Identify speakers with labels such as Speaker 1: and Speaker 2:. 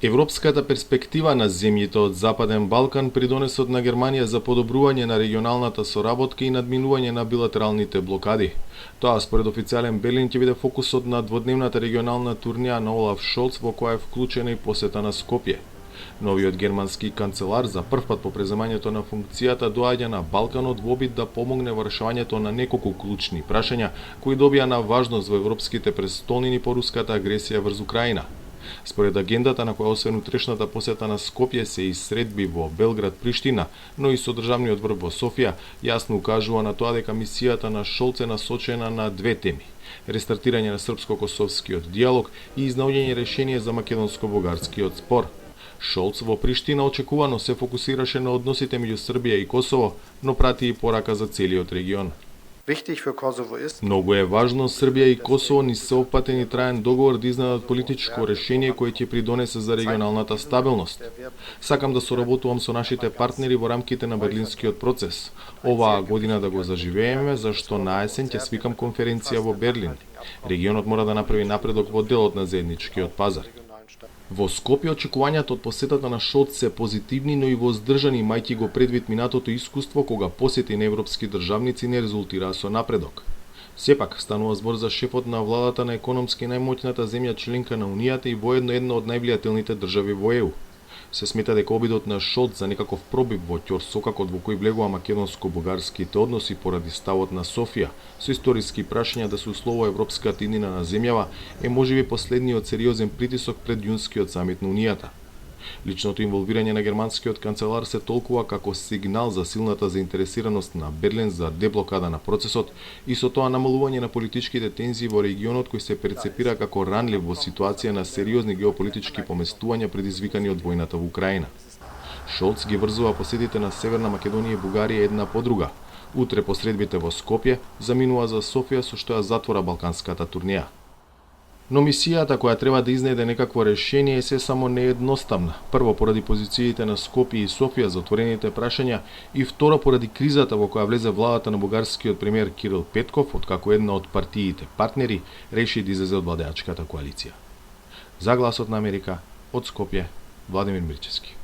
Speaker 1: Европската перспектива на земјите од Западен Балкан придонесот на Германија за подобрување на регионалната соработка и надминување на билатералните блокади. Тоа според официјален Берлин ќе биде фокусот на дводневната регионална турнеја на Олаф Шолц, во која е вклучена и посета на Скопје. Новиот германски канцелар за првпат по преземањето на функцијата доаѓа на Балканот во обид да помогне во решавањето на неколку клучни прашања кои добија на важност во европските престолнини по руската агресија врз Украина. Според агендата, на која освен утрешната посета на Скопје се и средби во Белград, Приштина, но и содржавниот врв во Софија, јасно укажува на тоа дека мисијата на Шолц е насочена на две теми: рестартирање на српско-косовскиот диалог и изнаоѓање решение за македонско-бугарскиот спор. Шолц во Приштина очекувано се фокусираше на односите меѓу Србија и Косово, но прати и порака за целиот регион. Многу е важно Србија и Косово низ сеопфатен и траен договор да изнадат политичко решение кое ќе придонесе за регионалната стабилност. Сакам да соработувам со нашите партнери во рамките на Берлинскиот процес. Оваа година да го заживееме, зашто на есен ќе свикам конференција во Берлин. Регионот мора да направи напредок во делот на заедничкиот пазар. Во Скопје очекувањата од посетата на Шолц се позитивни, но и воздржани, мајќи го предвид минатото искуство кога посети на европски државници не резултираа со напредок. Сепак, станува збор за шефот на владата на економски најмоќната земја членка на Унијата и воедно една од највлијателните држави во ЕУ. Се смета дека обидот на Шолц за некаков пробив во ќорсокакот во кој влегува македонско-бугарските односи поради ставот на Софија со историски прашања да се условува европската иднина на земјава е можеби последниот сериозен притисок пред јунскиот самит на Унијата. Личното инволвирање на германскиот канцелар се толкува како сигнал за силната заинтересираност на Берлин за деблокада на процесот и со тоа намалување на политичките тензии во регионот кој се перцепира како ранлив во ситуација на сериозни геополитички поместувања предизвикани од војната во Украина. Шолц ги врзува посетите на Северна Македонија и Бугарија една по друга. Утре по средбите во Скопје заминува за Софија, со што ја затвора балканската турнеја. Но мисијата која треба да изнеде некакво решение е се само неедноставна. Прво поради позициите на Скопје и Софија за отворените прашања и второ поради кризата во која влезе владата на бугарскиот премиер Кирил Петков, откако една од партиите партнери реши да излезе од владеачката коалиција. За Гласот на Америка, од Скопје, Владимир Мирчевски.